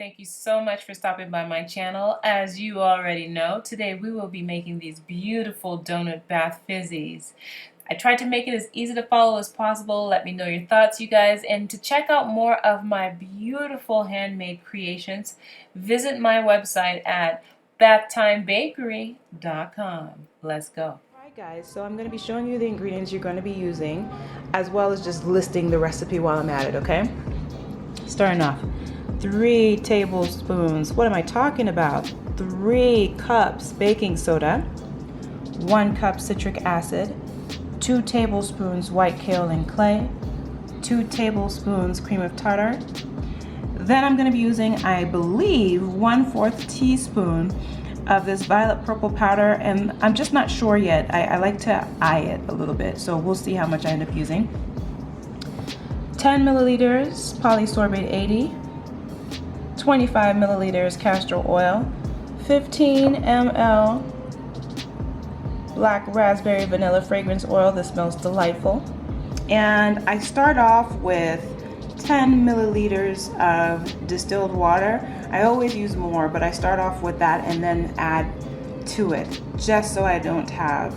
Thank you so much for stopping by my channel. As you already know, today we will be making these beautiful donut bath fizzies. I tried to make it as easy to follow as possible. Let me know your thoughts, you guys. And to check out more of my beautiful handmade creations, visit my website at bathtimebakery.com. Let's go. Alright guys, so I'm going to be showing you the ingredients you're going to be using, as well as just listing the recipe while I'm at it, okay? Starting off, 3 tablespoons, what am I talking about? 3 cups baking soda, 1 cup citric acid, 2 tablespoons white kaolin clay, 2 tablespoons cream of tartar. Then I'm going to be using, I believe, 1/4 teaspoon of this violet purple powder, and I'm just not sure yet. I like to eye it a little bit, so we'll see how much I end up using. 10 milliliters polysorbate 80, 25 milliliters castor oil, 15 ml black raspberry vanilla fragrance oil that smells delightful. And I start off with 10 milliliters of distilled water. I always use more, but I start off with that and then add to it, just so I don't have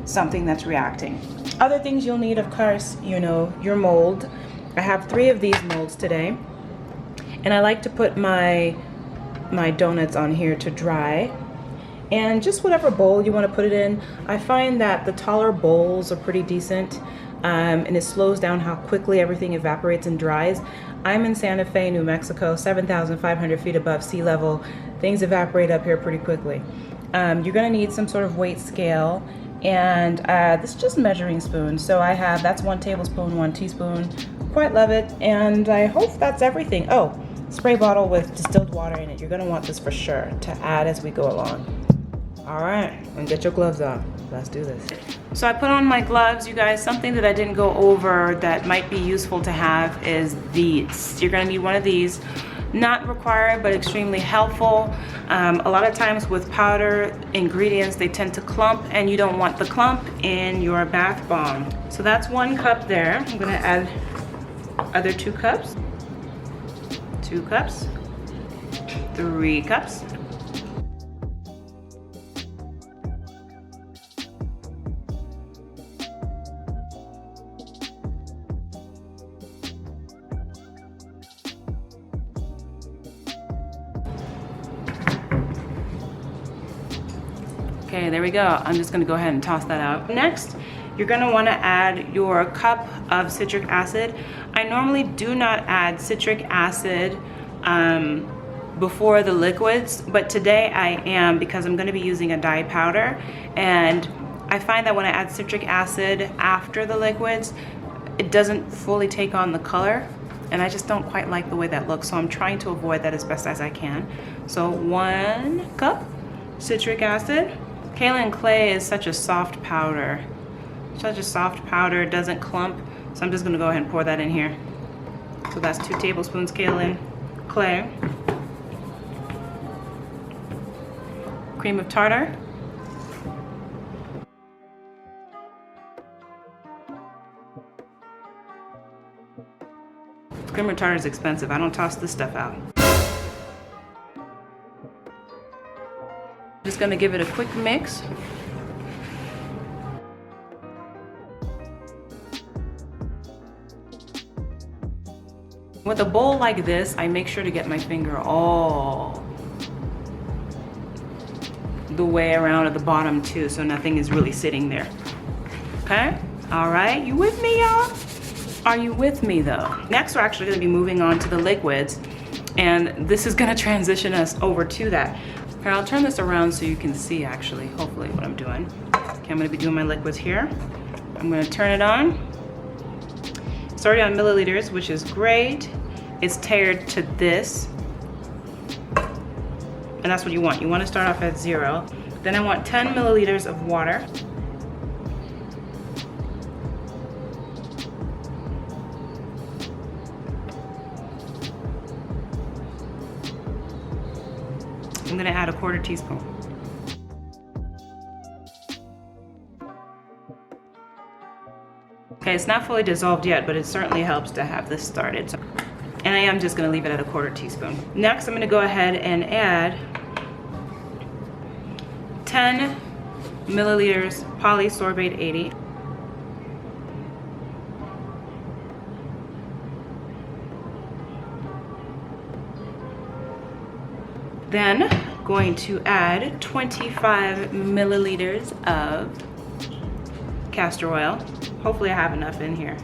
something that's reacting. Other things you'll need, of course, you know, your mold. I have 3 of these molds today, and I like to put my donuts on here to dry. And just whatever bowl you want to put it in. I find that the taller bowls are pretty decent. And it slows down how quickly everything evaporates and dries. I'm in Santa Fe, New Mexico, 7,500 feet above sea level. Things evaporate up here pretty quickly. You're gonna need some sort of weight scale, and this is just measuring spoon. So I have, that's 1 tablespoon, 1 teaspoon. Quite love it, and I hope that's everything. Oh, spray bottle with distilled water in it. You're gonna want this for sure to add as we go along. All right, and get your gloves on. Let's do this. So I put on my gloves, you guys. Something that I didn't go over that might be useful to have is these. You're gonna need one of these. Not required, but extremely helpful. A lot of times with powder ingredients, they tend to clump, and you don't want the clump in your bath bomb. So that's 1 cup there. I'm gonna add other 2 cups, 2 cups, 3 cups. Okay, there we go. I'm just gonna go ahead and toss that out. Next, you're gonna wanna add your cup of citric acid. I normally do not add citric acid before the liquids, but today I am, because I'm gonna be using a dye powder, and I find that when I add citric acid after the liquids, it doesn't fully take on the color, and I just don't quite like the way that looks, so I'm trying to avoid that as best as I can. So 1 cup citric acid. Kaolin clay is such a soft powder. Such a soft powder, it doesn't clump. So I'm just gonna go ahead and pour that in here. So that's 2 tablespoons kaolin clay. Cream of tartar. Cream of tartar is expensive. I don't toss this stuff out. Just gonna give it a quick mix. With a bowl like this, I make sure to get my finger all the way around at the bottom too, so nothing is really sitting there. Okay? All right, you with me, y'all? Are you with me though? Next, we're actually gonna be moving on to the liquids, and this is gonna transition us over to that. Here, I'll turn this around so you can see actually, hopefully, what I'm doing. Okay, I'm gonna be doing my liquids here. I'm gonna turn it on. It's already on milliliters, which is great. It's tailored to this. And that's what you want. You wanna start off at 0. Then I want 10 milliliters of water. I'm gonna add a 1/4 teaspoon. Okay, it's not fully dissolved yet, but it certainly helps to have this started. So And I am just gonna leave it at a 1/4 teaspoon. Next, I'm gonna go ahead and add 10 milliliters polysorbate 80. Then going to add 25 milliliters of castor oil. Hopefully I have enough in here.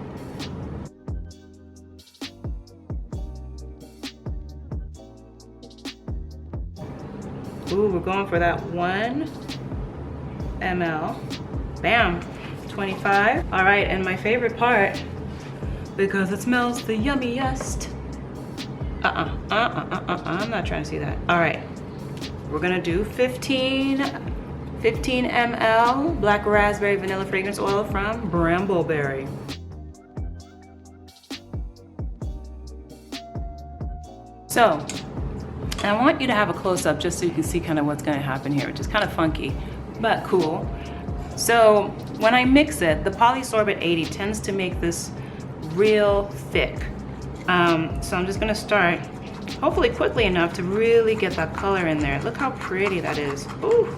Ooh, we're going for that 1 ml. Bam, 25. All right, and my favorite part, because it smells the yummiest. I'm not trying to see that. All right, we're gonna do 15 ml black raspberry vanilla fragrance oil from Brambleberry. So, I want you to have a close-up just so you can see kind of what's gonna happen here, which is kind of funky, but cool. So, when I mix it, the polysorbate 80 tends to make this real thick. So I'm just gonna start, hopefully quickly enough to really get that color in there. Look how pretty that is. Ooh.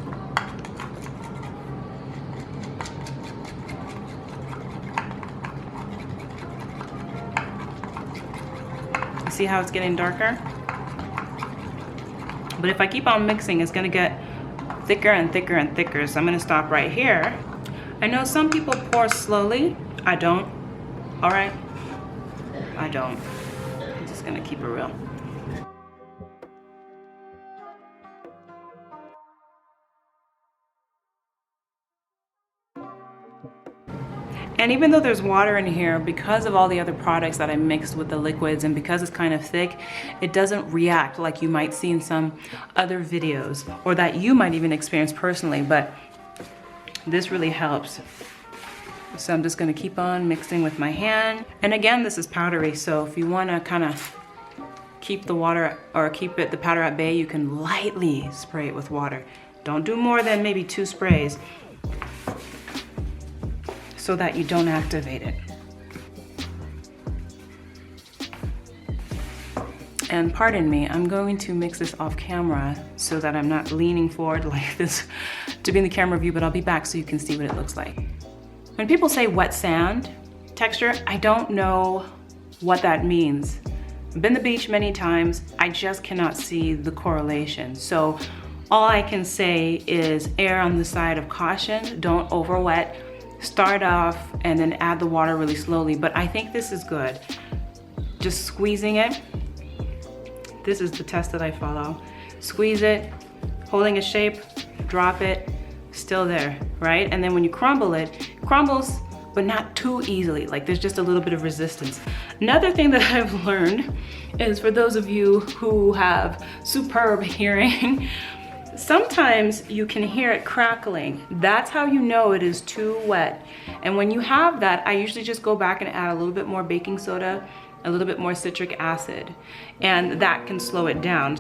You see how it's getting darker? But if I keep on mixing, it's gonna get thicker and thicker and thicker. So I'm gonna stop right here. I know some people pour slowly. I don't, all right? I don't. I'm just gonna keep it real. And even though there's water in here, because of all the other products that I mixed with the liquids and because it's kind of thick, it doesn't react like you might see in some other videos or that you might even experience personally, but this really helps. So I'm just gonna keep on mixing with my hand. And again, this is powdery, so if you wanna kind of keep the water or keep the powder at bay, you can lightly spray it with water. Don't do more than maybe 2 sprays so that you don't activate it. And pardon me, I'm going to mix this off camera so that I'm not leaning forward like this to be in the camera view, but I'll be back so you can see what it looks like. When people say wet sand texture, I don't know what that means. I've been to the beach many times, I just cannot see the correlation. So all I can say is err on the side of caution, don't over wet. Start off and then add the water really slowly, but I think this is good. Just squeezing it. This is the test that I follow. Squeeze it, holding a shape, drop it, still there, right? And then when you crumble it, crumbles, but not too easily. Like there's just a little bit of resistance. Another thing that I've learned is for those of you who have superb hearing, sometimes you can hear it crackling. That's how you know it is too wet. And when you have that, I usually just go back and add a little bit more baking soda, a little bit more citric acid, and that can slow it down.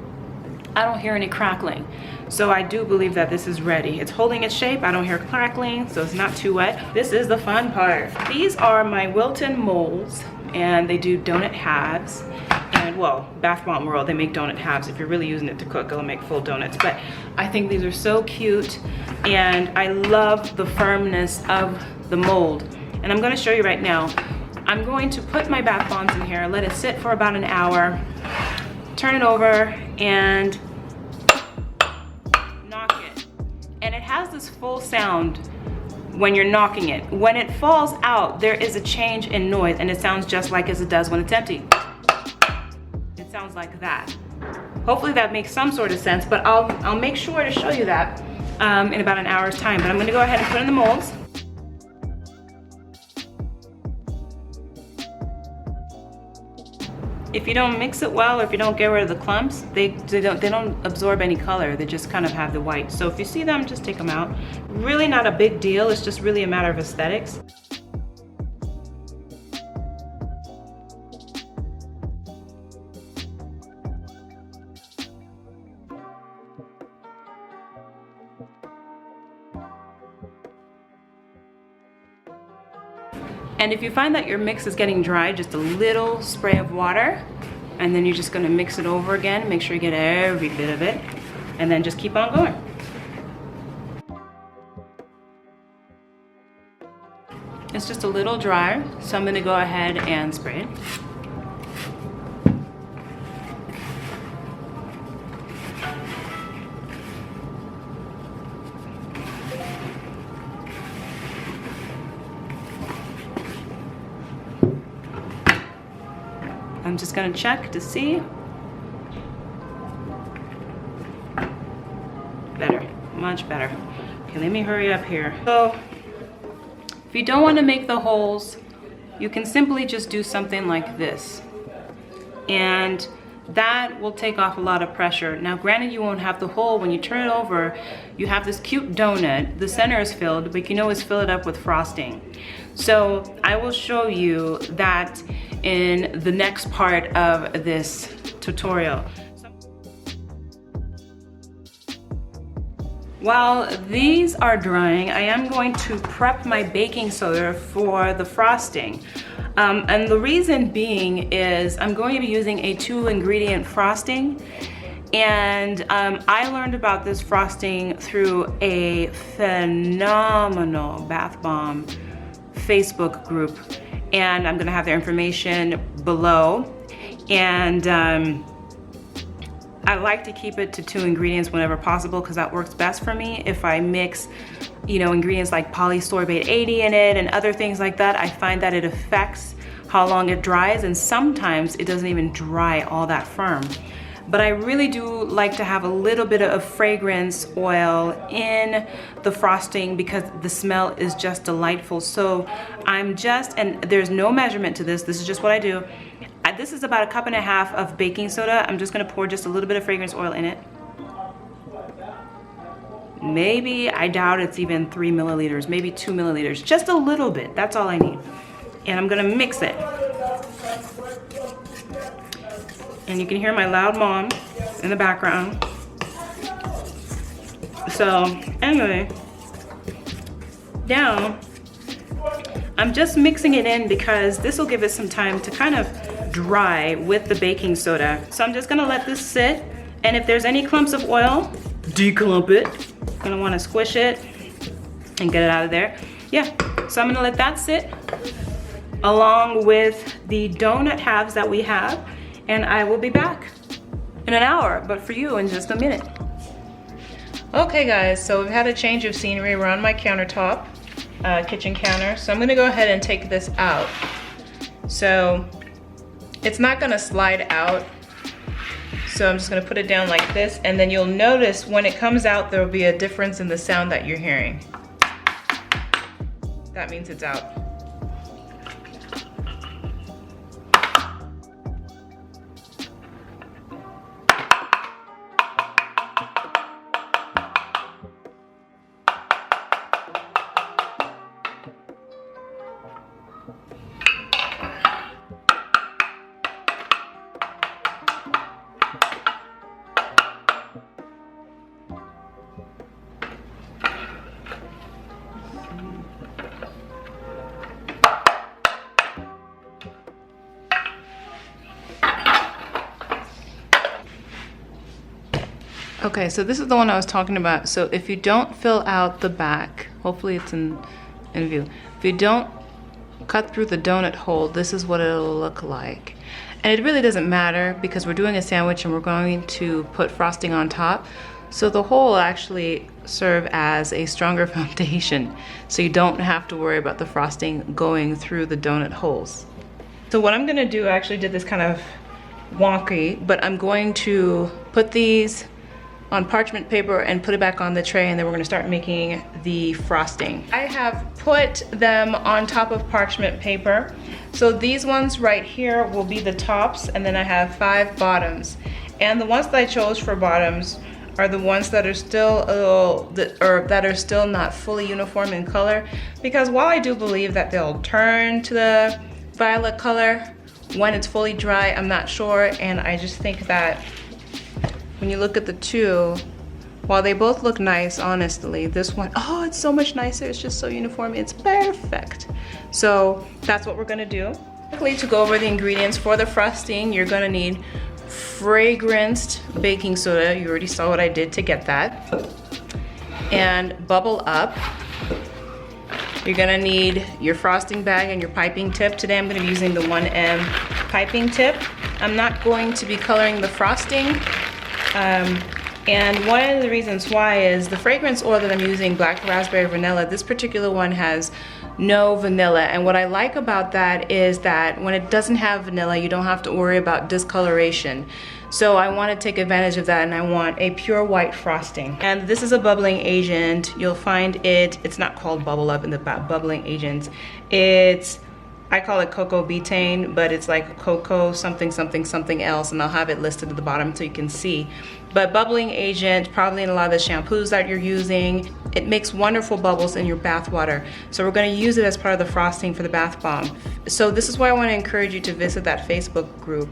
I don't hear any crackling. So I do believe that this is ready. It's holding its shape, I don't hear crackling, so it's not too wet. This is the fun part. These are my Wilton molds, and they do donut halves. And well, Bath Bomb World, they make donut halves. If you're really using it to cook, it'll make full donuts. But I think these are so cute, and I love the firmness of the mold. And I'm gonna show you right now. I'm going to put my bath bombs in here, let it sit for about an hour, turn it over, and knock it. And it has this full sound when you're knocking it. When it falls out, there is a change in noise, and it sounds just like as it does when it's empty. It sounds like that. Hopefully that makes some sort of sense, but I'll make sure to show you that in about an hour's time. But I'm gonna go ahead and put in the molds. If you don't mix it well, or if you don't get rid of the clumps, they don't absorb any color. They just kind of have the white. So if you see them, just take them out. Really not a big deal. It's just really a matter of aesthetics. And if you find that your mix is getting dry, just a little spray of water, And then you're just gonna mix it over again, make sure you get every bit of it, and then just keep on going. It's just a little dry, so I'm gonna go ahead and spray it. I'm just gonna check to see. Better, much better. Okay, let me hurry up here. So, if you don't want to make the holes, you can simply just do something like this. And that will take off a lot of pressure. Now, granted, you won't have the hole. When you turn it over, you have this cute donut. The center is filled, but you can always fill it up with frosting. So I will show you that in the next part of this tutorial. While these are drying, I am going to prep my baking soda for the frosting. And the reason being is I'm going to be using a 2-ingredient frosting. And I learned about this frosting through a phenomenal bath bomb Facebook group. And I'm gonna have their information below. And I like to keep it to 2 ingredients whenever possible because that works best for me. If I mix, you know, ingredients like polysorbate 80 in it and other things like that, I find that it affects how long it dries, and sometimes it doesn't even dry all that firm. But I really do like to have a little bit of fragrance oil in the frosting because the smell is just delightful. So I'm just, and there's no measurement to this, this is just what I do. This is about 1.5 cups of baking soda. I'm just gonna pour just a little bit of fragrance oil in it. Maybe, I doubt it's even 3 milliliters, maybe 2 milliliters, just a little bit, that's all I need. And I'm gonna mix it. And you can hear my loud mom in the background. So anyway, now I'm just mixing it in because this will give it some time to kind of dry with the baking soda. So I'm just gonna let this sit, and if there's any clumps of oil, declump it. I'm gonna wanna squish it and get it out of there. Yeah, so I'm gonna let that sit along with the donut halves that we have, and I will be back in an hour, but for you in just a minute. Okay guys, so we've had a change of scenery. We're on my countertop, kitchen counter. So I'm gonna go ahead and take this out. So it's not gonna slide out. So I'm just gonna put it down like this, and then you'll notice when it comes out, there'll be a difference in the sound that you're hearing. That means it's out. Okay, so this is the one I was talking about. So if you don't fill out the back, hopefully it's in view. If you don't cut through the donut hole, this is what it'll look like. And it really doesn't matter because we're doing a sandwich and we're going to put frosting on top. So the hole will actually serve as a stronger foundation. So you don't have to worry about the frosting going through the donut holes. So what I'm gonna do, I actually did this kind of wonky, but I'm going to put these on parchment paper and put it back on the tray, and then we're gonna start making the frosting. I have put them on top of parchment paper. So these ones right here will be the tops, and then I have 5 bottoms. And the ones that I chose for bottoms are the ones that are still a little, that are still not fully uniform in color, because while I do believe that they'll turn to the violet color when it's fully dry, I'm not sure, and I just think that when you look at the two, while they both look nice, honestly, this one, oh, it's so much nicer. It's just so uniform. It's perfect. So that's what we're gonna do. Quickly to go over the ingredients for the frosting, you're gonna need fragranced baking soda. You already saw what I did to get that. And Bubble Up. You're gonna need your frosting bag and your piping tip. Today I'm gonna be using the 1M piping tip. I'm not going to be coloring the frosting. And one of the reasons why is the fragrance oil that I'm using, Black Raspberry Vanilla, this particular one has no vanilla. And what I like about that is that when it doesn't have vanilla, you don't have to worry about discoloration. So I want to take advantage of that, and I want a pure white frosting. And this is a bubbling agent. You'll find it's not called Bubble Up in the bubbling agents. I call it cocoa betaine, but it's like cocoa something something something else, and I'll have it listed at the bottom so you can see. But bubbling agent, probably in a lot of the shampoos that you're using, it makes wonderful bubbles in your bath water. So we're going to use it as part of the frosting for the bath bomb. So this is why I want to encourage you to visit that Facebook group.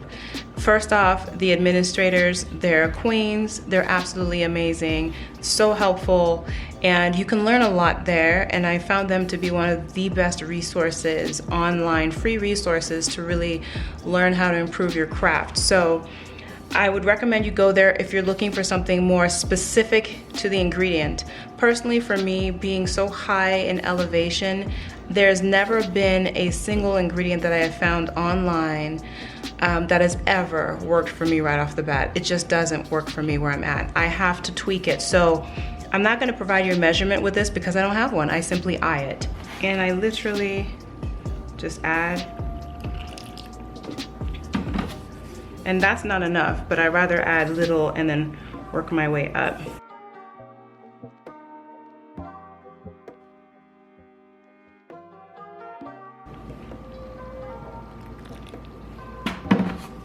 First off, the administrators, they're queens, they're absolutely amazing, so helpful, and you can learn a lot there, and I found them to be one of the best resources, online, free resources to really learn how to improve your craft. So I would recommend you go there if you're looking for something more specific to the ingredient. Personally, for me, being so high in elevation, there's never been a single ingredient that I have found online that has ever worked for me right off the bat. It just doesn't work for me where I'm at. I have to tweak it. So I'm not gonna provide you a measurement with this because I don't have one. I simply eye it. And I literally just add. And that's not enough, but I'd rather add little and then work my way up.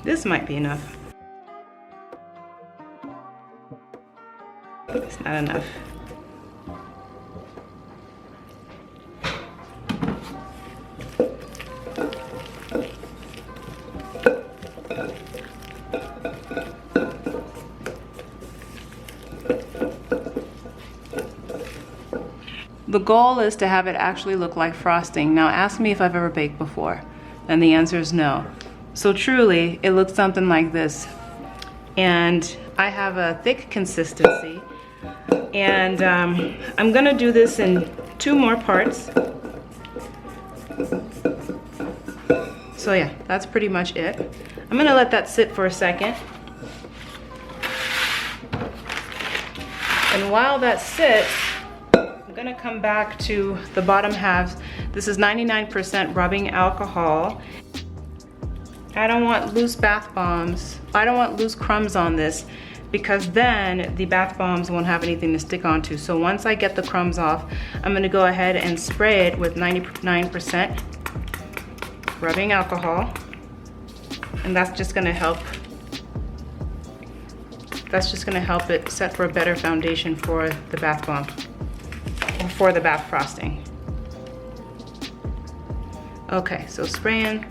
This might be enough. It's not enough. The goal is to have it actually look like frosting. Now ask me if I've ever baked before, and the answer is no. So truly, it looks something like this. And I have a thick consistency, and I'm gonna do this in 2 more parts. So yeah, that's pretty much it. I'm gonna let that sit for a second. And while that sits, I'm gonna come back to the bottom half. This is 99% rubbing alcohol. I don't want loose bath bombs. I don't want loose crumbs on this because then the bath bombs won't have anything to stick onto. So once I get the crumbs off, I'm gonna go ahead and spray it with 99% rubbing alcohol. And that's just gonna help. That's just gonna help it set for a better foundation for the bath bomb, or for the bath frosting. Okay, so spraying.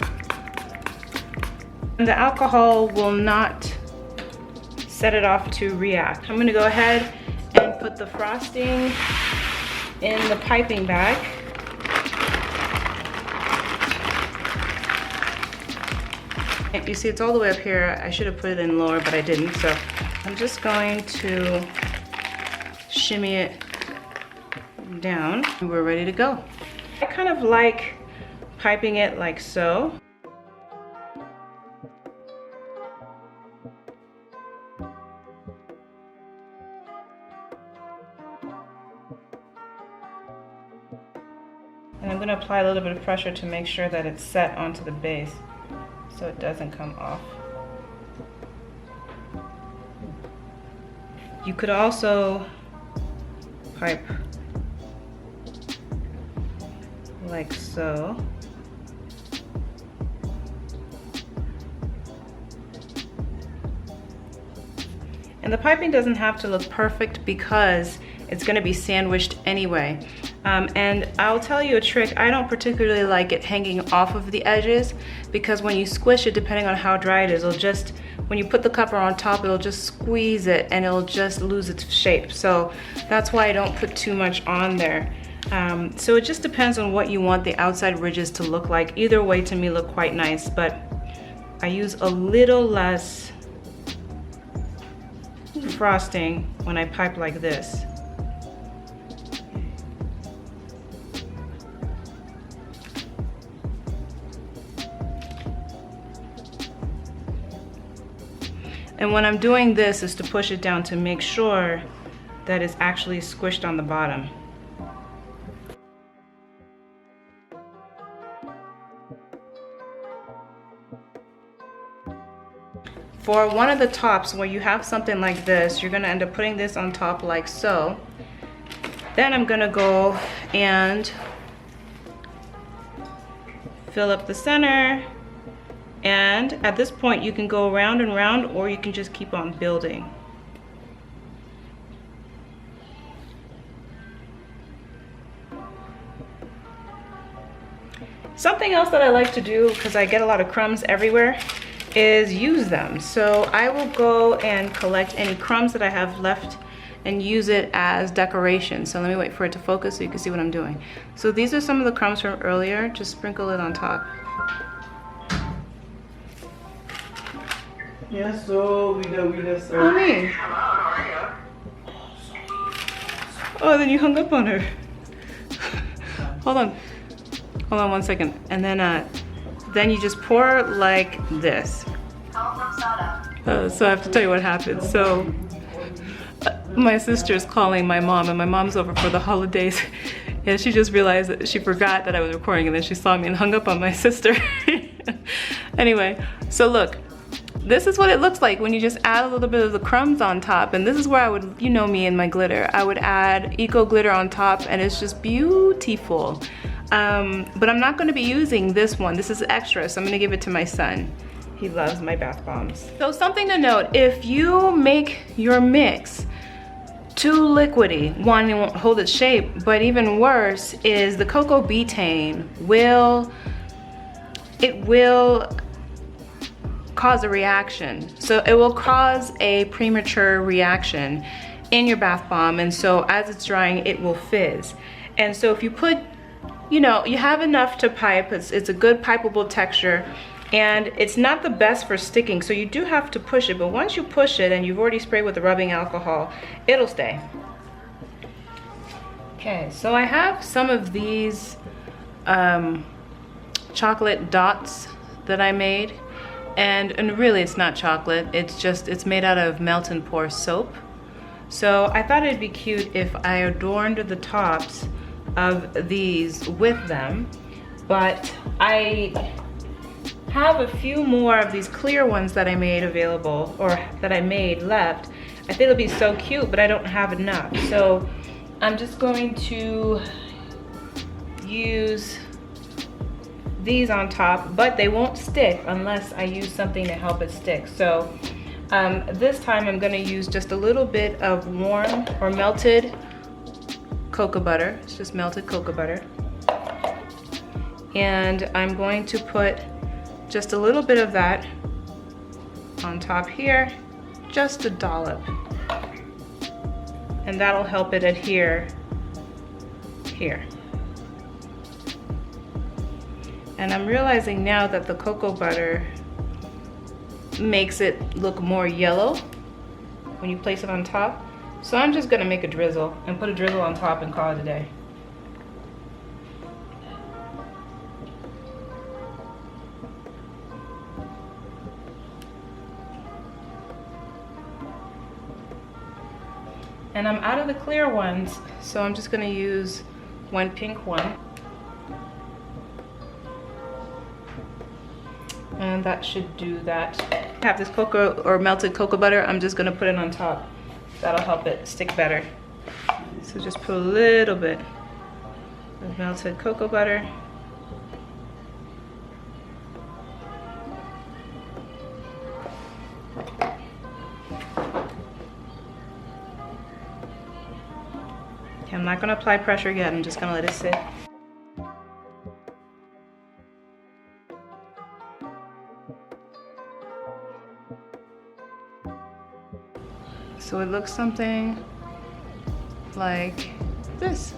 And the alcohol will not set it off to react. I'm gonna go ahead and put the frosting in the piping bag. And you see it's all the way up here. I should have put it in lower, but I didn't. So I'm just going to shimmy it down. We're ready to go. I kind of like piping it like so. And I'm going to apply a little bit of pressure to make sure that it's set onto the base so it doesn't come off. You could also pipe like so. And the piping doesn't have to look perfect because it's going to be sandwiched anyway. And I'll tell you a trick, I don't particularly like it hanging off of the edges because when you squish it, depending on how dry it is, it'll just, when you put the cover on top, it'll just squeeze it and it'll just lose its shape. So that's why I don't put too much on there. So it just depends on what you want the outside ridges to look like. Either way to me look quite nice, but I use a little less frosting when I pipe like this. And when I'm doing this is to push it down to make sure that it's actually squished on the bottom. For one of the tops where you have something like this, you're gonna end up putting this on top like so. Then I'm gonna go and fill up the center. And at this point you can go round and round, or you can just keep on building. Something else that I like to do, because I get a lot of crumbs everywhere, is use them. So I will go and collect any crumbs that I have left and use it as decoration. So let me wait for it to focus so you can see what I'm doing. So these are some of the crumbs from earlier. Just sprinkle it on top. Yes, so we got sir. Oh, me. Oh, then you hung up on her. Hold on. Hold on 1 second. And then you just pour like this. So I have to tell you what happened. So my sister's calling my mom, and my mom's over for the holidays. And she just realized that she forgot that I was recording, and then she saw me and hung up on my sister. Anyway, so look. This is what it looks like when you just add a little bit of the crumbs on top. And this is where I would, you know me and my glitter, I would add eco glitter on top, and it's just beautiful. But I'm not gonna be using this one. This is extra, so I'm gonna give it to my son. He loves my bath bombs. So something to note, if you make your mix too liquidy, one, it won't hold its shape, but even worse is the cocoa betaine will cause a reaction. So it will cause a premature reaction in your bath bomb, and so as it's drying it will fizz. And so if you put, you know, you have enough to pipe, it's a good pipeable texture, and it's not the best for sticking, so you do have to push it, but once you push it and you've already sprayed with the rubbing alcohol, it'll stay. Okay, so I have some of these chocolate dots that I made. And really it's not chocolate, it's made out of melt and pour soap. So I thought it'd be cute if I adorned the tops of these with them, but I have a few more of these clear ones that I made available, or that I made left. I think it'll be so cute, but I don't have enough. So I'm just going to use these on top, but they won't stick unless I use something to help it stick. So this time I'm gonna use just a little bit of warm or melted cocoa butter. It's just melted cocoa butter. And I'm going to put just a little bit of that on top here, just a dollop. And that'll help it adhere here. And I'm realizing now that the cocoa butter makes it look more yellow when you place it on top. So I'm just gonna make a drizzle and put a drizzle on top and call it a day. And I'm out of the clear ones, so I'm just gonna use one pink one. And that should do that. I have this cocoa or melted cocoa butter. I'm just gonna put it on top. That'll help it stick better. So just put a little bit of melted cocoa butter. Okay, I'm not gonna apply pressure yet. I'm just gonna let it sit. So it looks something like this.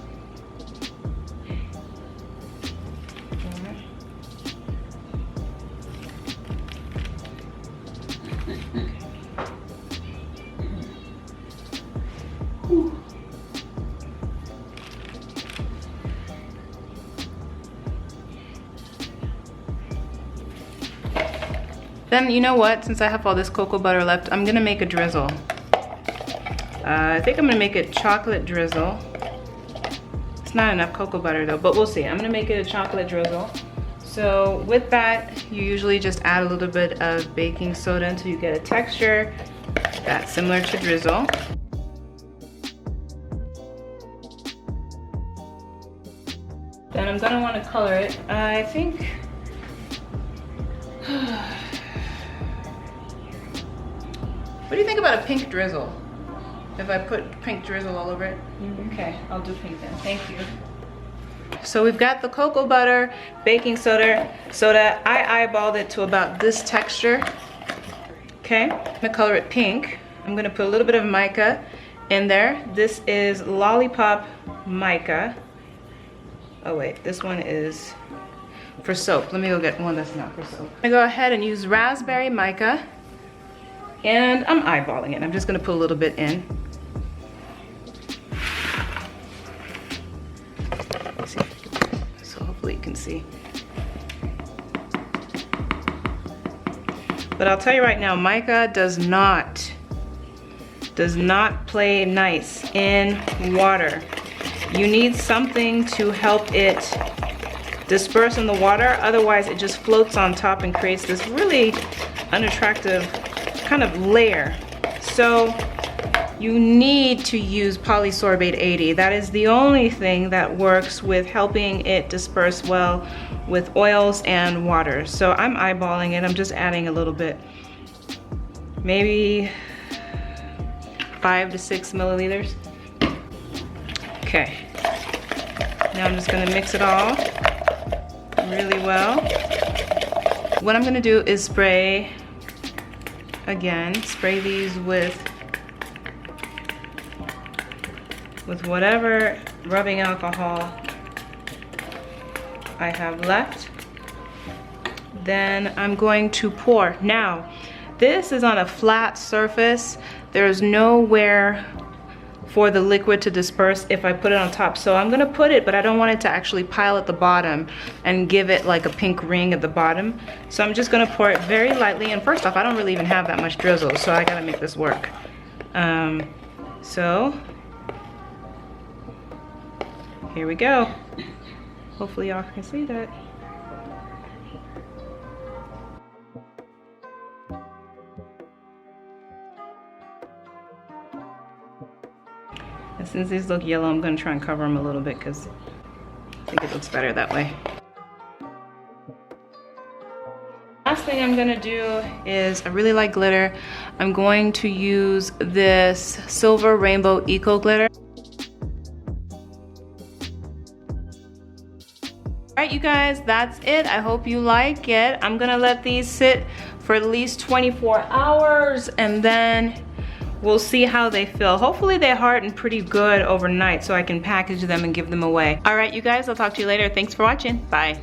Then you know what? Since I have all this cocoa butter left, I'm gonna make a drizzle. I think I'm gonna make it chocolate drizzle. It's not enough cocoa butter though, but we'll see. I'm gonna make it a chocolate drizzle. So with that, you usually just add a little bit of baking soda until you get a texture that's similar to drizzle. Then I'm gonna wanna color it. I think, what do you think about a pink drizzle? If I put pink drizzle all over it? Okay, I'll do pink then, thank you. So we've got the cocoa butter, baking soda. I eyeballed it to about this texture. Okay, I'm gonna color it pink. I'm gonna put a little bit of mica in there. This is Lollipop Mica. Oh wait, this one is for soap. Let me go get one that's not for soap. I'm gonna go ahead and use raspberry mica. And I'm eyeballing it. I'm just gonna put a little bit in. Let's see if I can put it, so hopefully you can see. But I'll tell you right now, mica does not play nice in water. You need something to help it disperse in the water, otherwise it just floats on top and creates this really unattractive kind of layer. So you need to use polysorbate 80. That is the only thing that works with helping it disperse well with oils and water. So I'm eyeballing it. I'm just adding a little bit, maybe 5 to 6 milliliters. Okay, now I'm just gonna mix it all really well. What I'm gonna do is spray these with whatever rubbing alcohol I have left. Then I'm going to pour. Now, this is on a flat surface. There's nowhere for the liquid to disperse if I put it on top. So I'm gonna put it, but I don't want it to actually pile at the bottom and give it like a pink ring at the bottom. So I'm just gonna pour it very lightly. And first off, I don't really even have that much drizzle, so I gotta make this work. So here we go. Hopefully y'all can see that. And since these look yellow, I'm gonna try and cover them a little bit because I think it looks better that way. Last thing I'm gonna do is, I really like glitter. I'm going to use this Silver Rainbow Eco Glitter. Alright you guys, that's it. I hope you like it. I'm gonna let these sit for at least 24 hours and then we'll see how they feel. Hopefully they harden pretty good overnight so I can package them and give them away. Alright you guys, I'll talk to you later. Thanks for watching. Bye.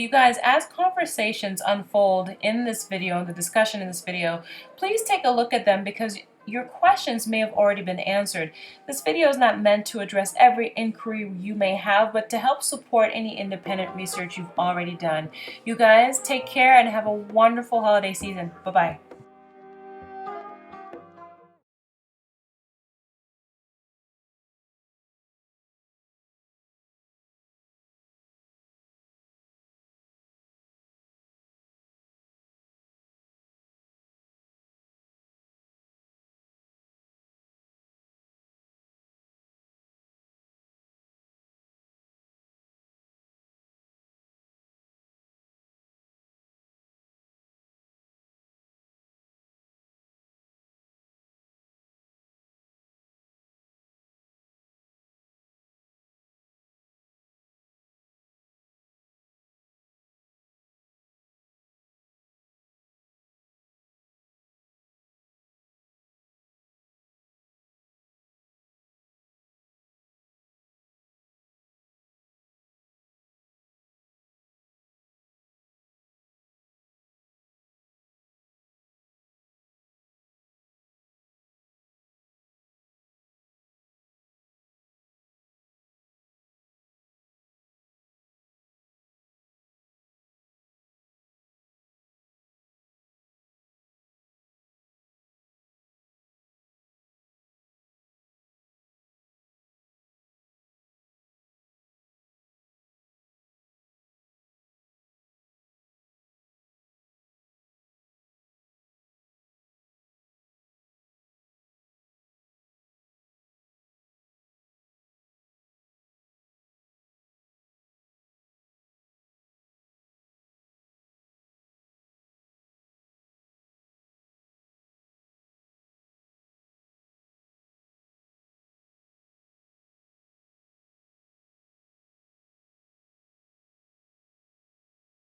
you guys, as conversations unfold in this video, in the discussion in this video, please take a look at them because your questions may have already been answered. This video is not meant to address every inquiry you may have, but to help support any independent research you've already done. You guys take care and have a wonderful holiday season. Bye-bye.